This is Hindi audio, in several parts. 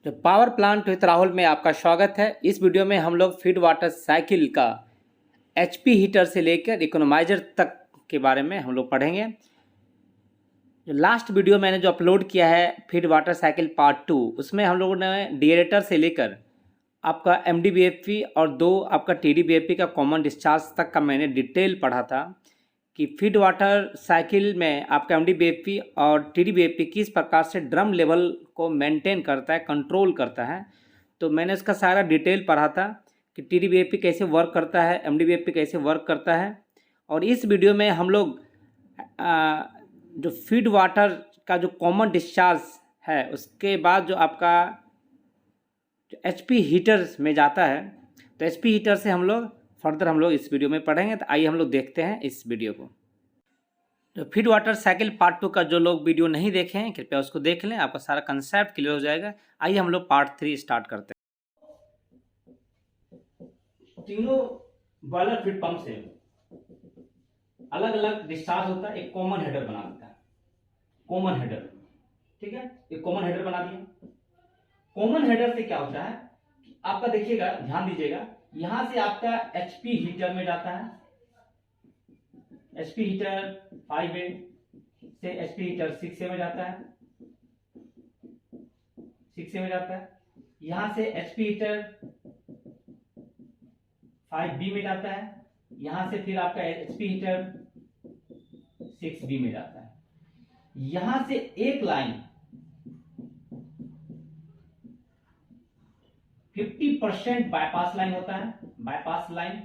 तो पावर प्लांट विद राहुल में आपका स्वागत है। इस वीडियो में हम लोग फीड वाटर साइकिल का एचपी हीटर से लेकर इकोनोमाइजर तक के बारे में हम लोग पढ़ेंगे। जो लास्ट वीडियो मैंने जो अपलोड किया है फीड वाटर साइकिल पार्ट 2, उसमें हम लोगों ने डिएरेटर से लेकर आपका एमडीबीएफपी और 2 आपका टीडीबीएफपी का कॉमन डिस्चार्ज तक का मैंने डिटेल पढ़ा था कि फीड वाटर साइकिल में आपका एमडीबीएफपी और टीडीबीएफपी किस प्रकार से ड्रम लेवल को मेंटेन करता है, कंट्रोल करता है। तो मैंने इसका सारा डिटेल पढ़ा था कि टीडीबीएफपी कैसे वर्क करता है, एमडीबीएफपी कैसे वर्क करता है। और इस वीडियो में हम लोग जो फीड वाटर का जो कॉमन डिस्चार्ज है उसके बाद जो आपका एचपी हीटर में जाता है, तो एचपी हीटर से हम लोग फर्दर हम लोग इस वीडियो में पढ़ेंगे। तो आइए हम लोग देखते हैं इस वीडियो को। तो फीड वाटर साइकिल पार्ट 2 का जो लोग वीडियो नहीं देखे हैं कृपया उसको देख लें, आपका सारा कंसेप्ट क्लियर हो जाएगा। आइए हम लोग पार्ट 3 स्टार्ट करते हैं। तीनों बॉयलर फीड पंप से अलग अलग डिस्चार्ज होता है, एक कॉमन हेडर बना देता है। कॉमन हेडर, ठीक है, एक कॉमन हेडर बना दिया। कॉमन हेडर से क्या होता है आपका, देखिएगा, ध्यान दीजिएगा, यहां से आपका एचपी हीटर में जाता है। एचपी हीटर 5A से एचपी हीटर 6A में जाता है, 6A में जाता है। यहां से एचपी हीटर 5B में जाता है, यहां से फिर आपका एचपी हीटर 6B में जाता है। यहां से एक लाइन 50% बाईपास लाइन होता है, बाईपास लाइन,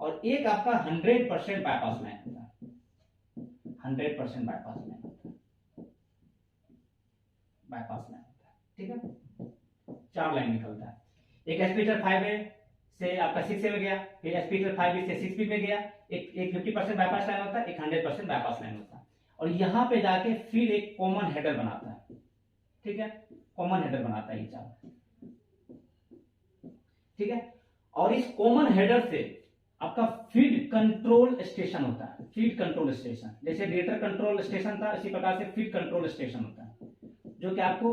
और एक आपका 100% बाईपास लाइन होता है। 100% बाईपास लाइन होता है, बाईपास लाइन होता है, ठीक है। 4 लाइन निकलता है। एक एस्पीटर 5A से आपका 6A में गया, फिर एस्पीटर 5B से 6B में गया। एक 50% बाईपास लाइन होता है, एक 100% बाईपास लाइन होता है। और यहां पे जाके फिर एक कॉमन हेडर बनाता है, ठीक है, कॉमन हेडर बनाता है ये 4, ठीक है। और इस कॉमन हेडर से आपका फीड कंट्रोल स्टेशन होता है। फीड कंट्रोल स्टेशन, जैसे रेटर कंट्रोल स्टेशन था, इसी प्रकार से फीड कंट्रोल स्टेशन होता है, जो कि आपको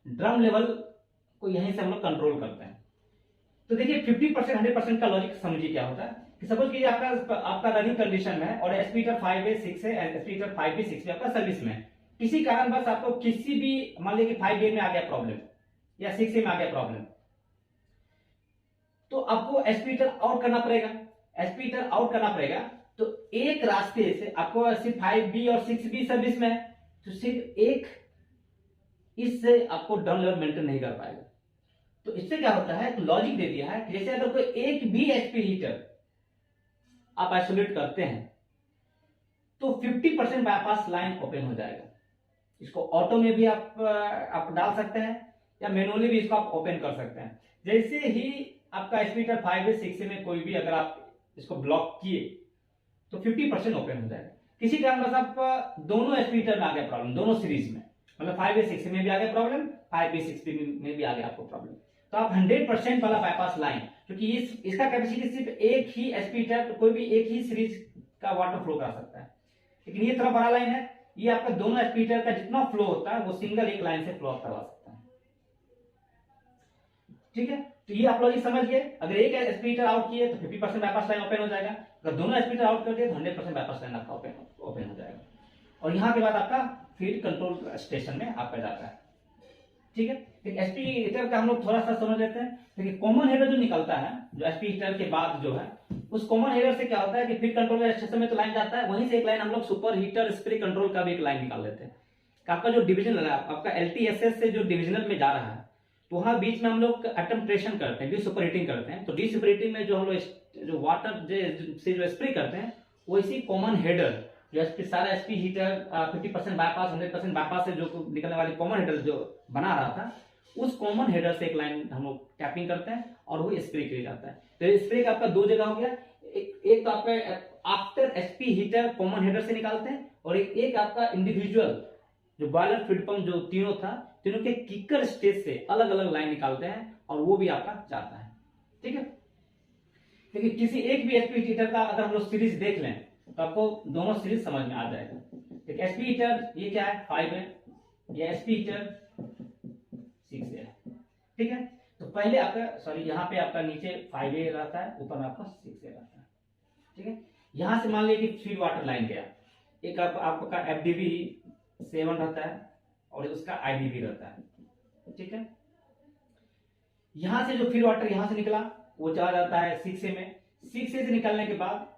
ड्रम लेवल को यहीं से हम लोग कंट्रोल करते हैं। तो देखिए 50% 100% का लॉजिक समझिए क्या होता है कि सपोज कीजिए आपका रनिंग कंडीशन में है और एस्पीटर 5A 6A एस्पीटर 5B 6B आपका सर्विस में है। किसी कारणवश आपको किसी भी, मान लीजिए कि 5A में आ गया प्रॉब्लम या 6A में आ गया प्रॉब्लम, तो आपको एस्पीटर आउट करना पड़ेगा। एस्पीटर आउट करना पड़ेगा तो एक रास्ते से आपको सिर्फ 5B और 6B सर्विस में है, तो सिर्फ एक इससे आपको ड्रम लेवल मेंटेन नहीं कर पाएगा। तो इससे क्या होता है, लॉजिक दे दिया है कि जैसे अगर कोई एक भी एचपी हीटर आप आइसोलेट करते हैं तो 50% बाईपास लाइन ओपन हो जाएगा। इसको ऑटो में भी आप डाल सकते हैं या मैनुअली भी इसको आप ओपन कर सकते हैं। जैसे ही आपका एस्पीटर 5A 6A में कोई भी अगर आप इसको ब्लॉक किए तो 50% ओपन हो जाएगा। किसी टाइम बस आप दोनों एस्पीटर में आ गया प्रॉब्लम, दोनों सीरीज में, मतलब 5A 6A में भी आ गया प्रॉब्लम, 5B 6B में भी आ गया आपको प्रॉब्लम, तो आप 100% वाला बाईपास लाइन, क्योंकि इसका कैपेसिटी सिर्फ एक ही एस्पीटर, कोई भी एक ही सीरीज का वाटर फ्लो कर सकता है। लेकिन ये तरफ बड़ा लाइन है, ये आपका दोनों एस्पीटर का जितना फ्लो होता है वो सिंगल एक लाइन से फ्लो करवा सकता है, ठीक है। तो ये आप लोग समझिए, अगर एक एस्पीटर आउट किए तो 50% बाईपास लाइन ओपन हो जाएगा, अगर दोनों एस्पीटर आउट कर दिए तो 100% बाईपास लाइन आपका ओपन हो जाएगा। और यहां के बाद आपका फीड कंट्रोल स्टेशन में आपका जाता है, ठीक है। एसपी हीटर का हम लोग थोड़ा सा समझ लेते हैं। देखिए कॉमन हेडर जो निकलता है, जो एसपी हीटर के बाद जो है, उस कॉमन हेडर से क्या होता है कि फीड कंट्रोल स्टेशन में तो लाइन जाता है, वहीं से एक लाइन हम लोग सुपर हीटर स्प्रे कंट्रोल का भी एक लाइन निकाल लेते हैं। आपका जो डिविजन है, आपका एलटीएसएस से जो डिविजनल में जा रहा है, तो वहां बीच में हम लोग अटेम्पटेशन करते हैं, डी सुपर हीटिंग करते हैं। तो डी सुपर हीटिंग में जो हम लोग जो वाटर से जो स्प्रे करते हैं, वो इसी कॉमन हेडर जो सारा एसपी हीटर 50% बाईपास 100% बाईपास से जो निकलने वाली कॉमन हेडर जो बना रहा था, उस कॉमन हेडर से एक लाइन हम लोग टैपिंग करते हैं और वो स्प्रे किया जाता है। तो स्प्रे का आपका 2 जगह हो गया, एक तो आपका after SP heater common header से निकालते हैं, और एक आपका इंडिविजुअल जो बॉयलर फीड पंप जो तीनों था, तीनों के किकर स्टेज से अलग अलग लाइन निकालते हैं और वो भी आपका जाता है, ठीक है। क्योंकि किसी एक भी एसपी हीटर का अगर हम लोग सीरीज देख लें तो आपको दोनों सीरीज समझ में आ जाएगा। एसपी हीटर ये क्या है, 5 है, ये एसपी हीटर 6A है, ठीक है। तो पहले आपका सॉरी यहाँ पे आपका नीचे 5A रहता है, ऊपर में आपका 6A रहता है, ठीक है। यहां से मान लीजिए कि फीड वाटर लाइन गया, एक आपका FDB 7 रहता है और उसका IBB रहता है, ठीक है। यहां से जो फीड वाटर यहां से निकला वो चला जाता है 6A में। 6A से निकलने के बाद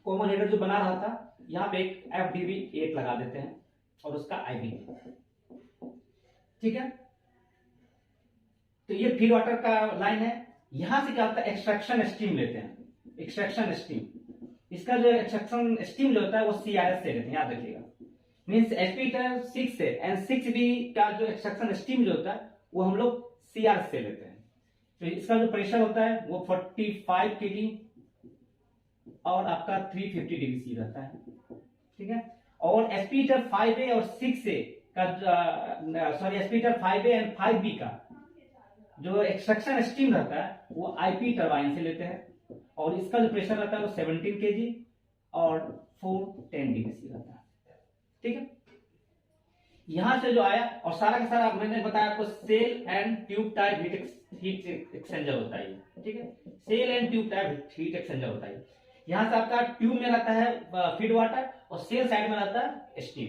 कॉमन हेडर जो बना रहा था, यहाँ पे एक FDB 8 लगा देते हैं और उसका IBB, ठीक है। तो ये फीड वाटर का लाइन है। यहां से क्या होता है, एक्सट्रैक्शन स्टीम लेते हैं, एक्सट्रैक्शन स्टीम। इसका जो एक्सट्रैक्शन स्टीम जो होता है वो CRS से लेते हैं, याद रखिएगा। मीन्स एसपी हीटर 6 से एंड 6B का जो एक्सट्रैक्शन स्टीम जो होता है वो हम लोग CRS से लेते हैं। तो इसका जो प्रेशर होता है वो 45 kg और आपका 350 डिग्री C रहता है, ठीक है। और एसपी हीटर 5A और 6A का sorry SP heater 5A and 5B का जो एक्सट्रैक्शन स्टीम रहता है वो IP टरबाइन से लेते हैं और इसका जो प्रेशर रहता है वो 17 kg और 410 डिग्री C रहता है, ठीक है। यहां से जो आया और सारा का सारा मैंने बताया आपको shell and tube type heat exchanger होता है, ठीक है। Shell and tube type heat exchanger होता है। यहां से आपका ट्यूब में रहता है फीड वाटर और सेल साइड में रहता है स्टीम।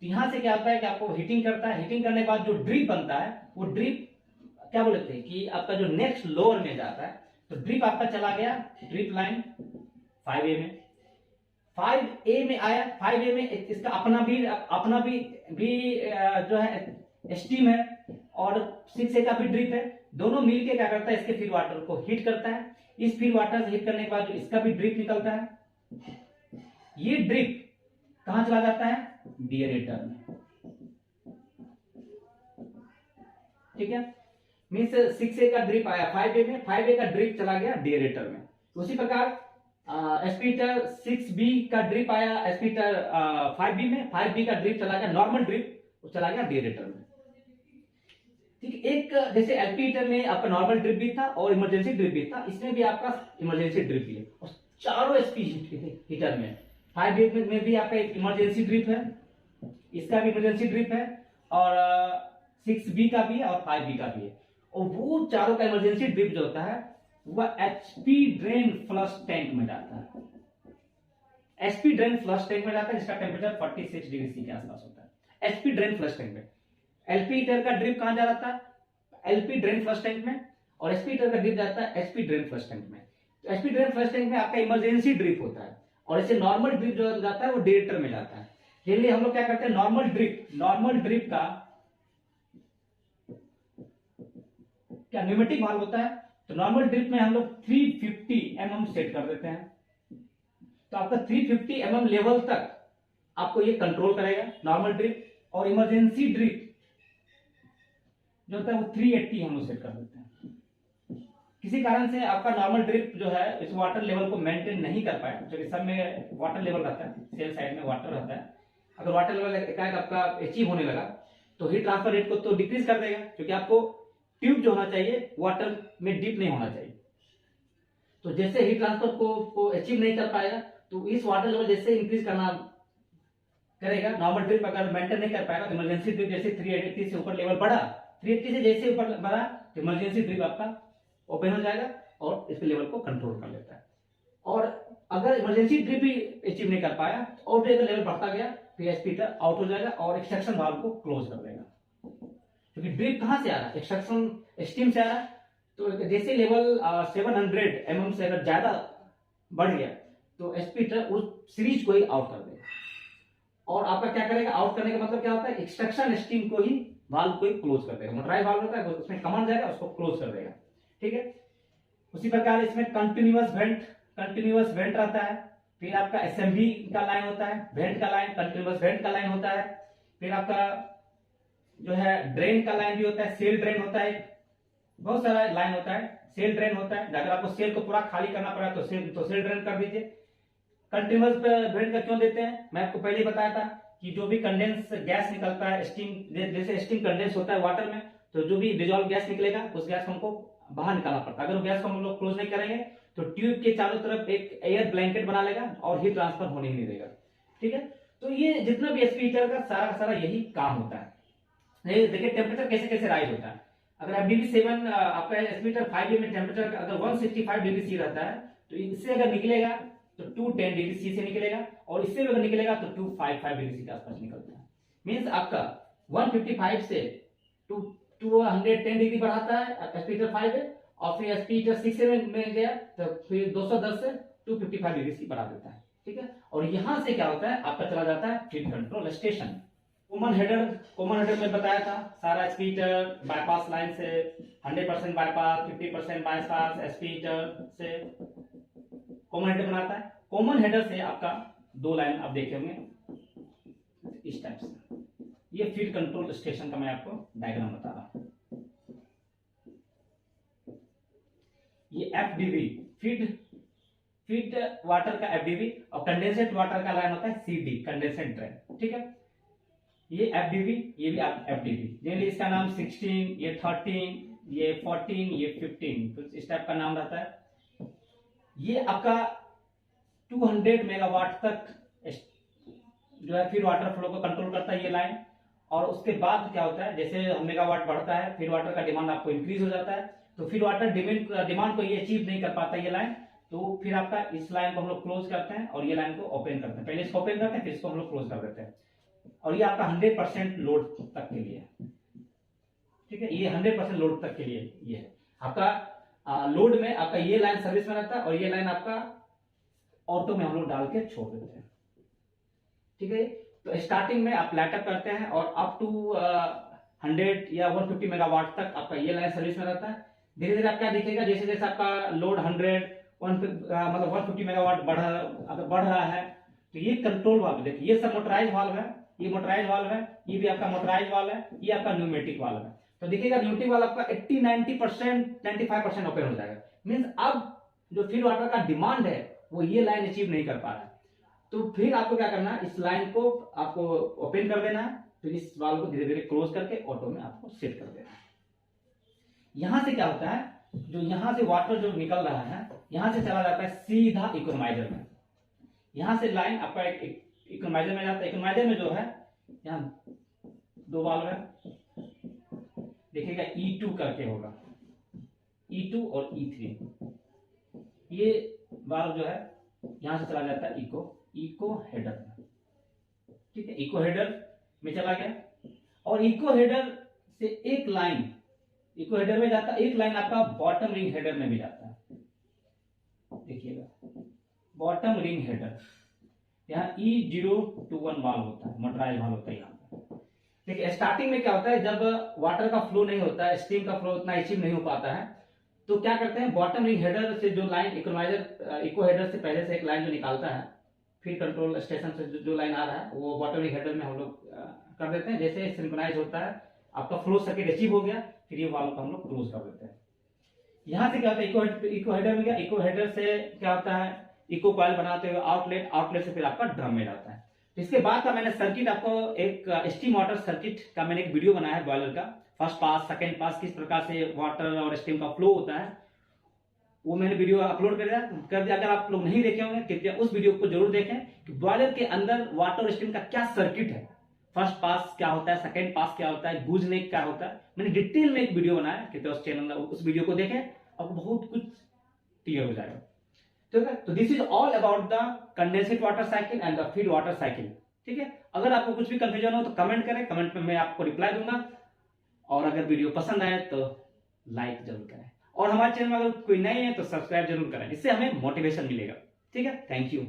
तो यहां से क्या होता है कि आपको हीटिंग करता है, हीटिंग करने के बाद जो ड्रिप बनता है वो ड्रिप क्या बोलते हैं कि आपका जो नेक्स्ट लोअर में जाता है। तो ड्रिप आपका चला गया ड्रिप लाइन 5A में, 5A में आया, 5A में इसका अपना भी जो है स्टीम है और 6A का भी ड्रिप है। दोनों मिलके क्या करता है, इसके फीड वाटर को हीट करता है। इस फीड वाटर से हीट करने के बाद जो इसका भी ड्रिप निकलता है, ये ड्रिप कहां चला जाता है, डिएरेटर में, ठीक है। मीन्स 6A का ड्रिप आया 5A में, 5A का ड्रिप चला गया डिएरेटर में। उसी प्रकार एसपी हीटर 6B का ड्रिप आया एसपी हीटर 5B में, 5B का ड्रिप चला गया नॉर्मल ड्रिप, वो चला गया डिएरेटर में, ठीक। एक जैसे एलपी हीटर में आपका नॉर्मल ड्रिप भी था और इमरजेंसी ड्रिप भी था, इसमें भी आपका इमरजेंसी ड्रिप भी है। और चारों एसपी हीटर में 5B में भी आपका एक इमरजेंसी ड्रिप है, इसका भी इमरजेंसी ड्रिप है और 6B का भी है और 5B का भी है। और वो चारों का इमरजेंसी ड्रिप जो होता है वह एचपी ड्रेन फ्लश टैंक में जाता है। एचपी ड्रेन फ्लश टैंक में जाता है जिसका टेम्परेचर 46 डिग्री C के आसपास होता है। एचपी ड्रेन फ्लश टैंक में एलपी हीटर का ड्रिप कहां जा रहा था, एलपी ड्रेन फ्लश टैंक में, और एसपी हीटर का ड्रिप जाता है एचपी ड्रेन फ्लश टैंक में। तो एचपी ड्रेन फ्लश टैंक में आपका इमरजेंसी ड्रिप होता है और ऐसे नॉर्मल ड्रिप जो जाता है वो डिएरेटर में जाता है। जनरली हम लोग क्या करते हैं, नॉर्मल ड्रिप का क्या न्यूमेटिक वाल्व होता है, तो नॉर्मल ड्रिप में हम लोग 350 mm सेट कर देते हैं। तो आपका 350 mm लेवल तक आपको ये कंट्रोल करेगा नॉर्मल ड्रिप। और इमरजेंसी ड्रिप जो होता है वो 380 हम लोग सेट कर देते हैं। किसी कारण से आपका नॉर्मल ड्रिप जो है इस वाटर लेवल को मेंटेन नहीं कर पाया, क्योंकि सब में वाटर लेवल रहता है, सेल साइड में वाटर रहता है। अगर वाटर लेवल एकाएक आपका अचीव होने लगा तो हीट ट्रांसफर रेट को तो डिक्रीज कर देगा, क्योंकि आपको ट्यूब जो होना चाहिए वाटर में डीप नहीं होना चाहिए। तो जैसे हीट ट्रांसफर को अचीव नहीं कर पाएगा तो इस वाटर लेवल जैसे इंक्रीज करना करेगा, नॉर्मल ड्रिप अगर मेंटेन नहीं कर पाएगा तो इमरजेंसी ड्रिप जैसे 380 से ऊपर लेवल बढ़ा, 380 से जैसे ऊपर बढ़ा तो इमरजेंसी ड्रिप आपका ओपन हो जाएगा और इसके लेवल को कंट्रोल कर लेता है। और अगर इमरजेंसी ड्रिप भी अचीव नहीं कर पाया तो और लेवल बढ़ता गया तो एसपी हीटर आउट हो जाएगा और एक्सट्रैक्शन वाल्व को क्लोज कर देगा। क्योंकि ड्रिप कहां से आ रहा है, एक्सट्रैक्शन स्टीम से आ रहा है। तो जैसे लेवल 700 mm से अगर ज्यादा बढ़ गया तो एसपी हीटर उस सीरीज को ही आउट कर देगा। और आपका क्या करेगा, आउट करने का मतलब क्या होता है, एक्सट्रैक्शन स्टीम को ही वाल्व को ही क्लोज कर देगा। मोटराइज वाल्व होता है उसमें कमांड जाएगा, उसको क्लोज कर देगा, ठीक है। उसी प्रकार इसमें कंटिन्यूअस वेंट रहता है। फिर आपका एसएमबी का लाइन होता है, वेंट का लाइन, कंटिन्यूअस वेंट का लाइन होता है। फिर आपका जो है ड्रेन का लाइन भी होता है, सेल ड्रेन होता है, बहुत सारा लाइन होता है। सेल ड्रेन होता है, अगर आपको सेल को पूरा खाली करना पड़ा तो सेल ड्रेन कर दीजिए। कंटिन्यूअस वेंट का क्यों देते हैं, मैं आपको पहले ही बताया था कि जो भी कंडेंस गैस निकलता है, स्टीम जैसे स्टीम कंडेंस होता है वाटर में, तो जो भी डिजॉल्व गैस निकलेगा उस गैस को हमको बाहर निकालना पड़ता है। अगर वो गैस को हम लोग क्लोज नहीं करेंगे तो ट्यूब के चारों तरफ एक एयर ब्लैंकेट बना लेगा और हीट ट्रांसफर होने ही नहीं देगा, ठीक है। तो ये जितना भी एसपी हीटर का सारा यही काम होता है। नहीं देखिए टेम्परेचर कैसे कैसे राइज होता है। अगर FDB7 आपका एस्पिरेटर 5 में टेम्परेचर अगर 165 डिग्री सी रहता है तो इससे अगर निकलेगा तो 210 डिग्री सी से निकलेगा, और इससे अगर निकलेगा तो 255 डिग्री सी के आसपास निकलता है। मीन्स आपका 155 से 210 डिग्री बढ़ाता है एस्पिरेटर 5 है, और फिर एस्पिरेटर 6 में गया तो फिर 210 से 255 डिग्री सी बढ़ा देता है। ठीक है, और यहां से क्या होता है आपका चला जाता है feed control station. Common header में बताया था सारा एस्पिरेटर बाईपास लाइन से 100% बाईपास, 50% बाईपास एस्पिरेटर से कॉमन हेडर बनाता है। कॉमन हेडर से आपका 2 लाइन आप देखे होंगे इस टाइप से। ये फीड कंट्रोल स्टेशन का मैं आपको डायग्राम बता रहा हूं। ये FDV फीड वाटर का FDV, और कंडेंसेट वाटर का लाइन होता है CD कंडेंसेट ड्रेन। ठीक है, ये FDV, ये भी FDV, जनरली इसका नाम 16, ये 13, ये 14, ये 15 तो इस टाइप का नाम रहता है। ये आपका 200 मेगावाट तक जो है फीड वाटर फ्लो को कंट्रोल करता है ये लाइन। और उसके बाद क्या होता है, जैसे मेगावाट बढ़ता है फीड वाटर का डिमांड आपको इंक्रीज हो जाता है, तो फीड वाटर डिमांड को ये अचीव नहीं कर पाता ये लाइन, तो फिर आपका इस लाइन को हम लोग क्लोज करते हैं और ये लाइन को ओपन करते हैं। पहले इसको ओपन करते हैं फिर इसको हम लोग क्लोज कर देते हैं, और ये आपका 100% लोड तक के लिए। ठीक है, ये 100% लोड तक के लिए ये है आपका लोड में आपका ये लाइन सर्विस में रहता है, और ये लाइन आपका ऑटो में हम लोग डाल के छोड़ देते हैं। ठीक है, तो स्टार्टिंग में आप लाइटअप करते हैं और अप टू 100 या 150 मेगावाट तक आपका ये लाइन सर्विस में रहता है। धीरे धीरे आप क्या दिखेगा, जैसे जैसे आपका लोड 100 मतलब 150 मेगावाट बढ़ रहा है, तो ये कंट्रोल वाल्व देखिए, ये सब मोटराइज वाल्व है, ये मोटराइज वाल्व है, ये भी आपका मोटराइज वाल्व है, ये आपका न्यूमेटिक वाल्व है। तो देखिएगा न्यूमेटिक वाल्व आपका 80-90% 95% ओपन हो जाएगा। मींस अब जो फीड वाटर का डिमांड है वो ये लाइन अचीव नहीं कर पा रहा है, तो फिर आपको क्या करना है, इस लाइन को आपको ओपन कर देना है, फिर इस वाल्व को धीरे धीरे क्लोज करके ऑटो में आपको सेट कर देना है। यहां से क्या होता है, जो यहां से वाटर जो निकल रहा है यहां से चला जाता है सीधा इकोनोमाइजर में। यहां से लाइन आपका एक इकोनोमाइजर में जाता है। इकोनोमाइजर में जो है यहाँ 2 वाल्व है, देखिएगा E2 करके होगा, E2 और E3। ये वाल्व जो है यहां से चला जाता है इको हेडर में। ठीक है, इको हेडर में चला गया, और इको हेडर से एक लाइन इको हेडर में जाता है, एक लाइन आपका बॉटम रिंग हेडर में भी जाता है। देखिएगा बॉटम रिंग हेडर, यहाँ E021 वाल्व होता है, मोटराइज वाल्व होता है यहाँ पे। देखिए स्टार्टिंग में क्या होता है, जब वाटर का फ्लो नहीं होता है, स्टीम का फ्लो उतना अचीव नहीं हो पाता है, तो क्या करते हैं, बॉटम रिंग हेडर से जो लाइन इकोनोमाइजर इको हेडर से पहले से एक लाइन जो निकालता है फीड कंट्रोल स्टेशन से जो लाइन आ रहा है वो बॉटम रिंग हेडर में हम लोग कर देते हैं। जैसे सिंक्रोनाइज होता है, आपका फ्लो सर्किट अचीव हो गया, फिर ये वाल्व को हम लोग क्लोज कर देते हैं। यहां से क्या होता है, इको हेडर में गया, इको हेडर से क्या होता है, इको कॉइल बनाते हुए आउटलेट से फिर आपका ड्रम में जाता है। तो इसके बाद का मैंने सर्किट आपको एक स्टीम वाटर सर्किट का मैंने एक वीडियो बनाया है बॉयलर का, फर्स्ट पास सेकेंड पास किस प्रकार से वाटर और स्टीम का फ्लो होता है, वो मैंने वीडियो अपलोड कर दिया। अगर आप लोग नहीं देखे होंगे कृपया उस वीडियो को जरूर देखें कि बॉयलर के अंदर वाटर और स्टीम का क्या सर्किट है, फर्स्ट पास क्या होता है, सेकेंड पास क्या होता है, गूज नेक क्या होता है। मैंने डिटेल में एक वीडियो बनाया, कृपया उस चैनल उस वीडियो को देखें, आपको बहुत कुछ क्लियर हो जाएगा। ठीक है, तो this is all about the condensate water cycle and the feed water cycle. ठीक है, अगर आपको कुछ भी कंफ्यूजन हो तो कमेंट करें, कमेंट में मैं आपको रिप्लाई दूंगा, और अगर वीडियो पसंद आए तो लाइक जरूर करें, और हमारे चैनल में अगर कोई नए है तो सब्सक्राइब जरूर करें, इससे हमें मोटिवेशन मिलेगा। ठीक है, थैंक यू।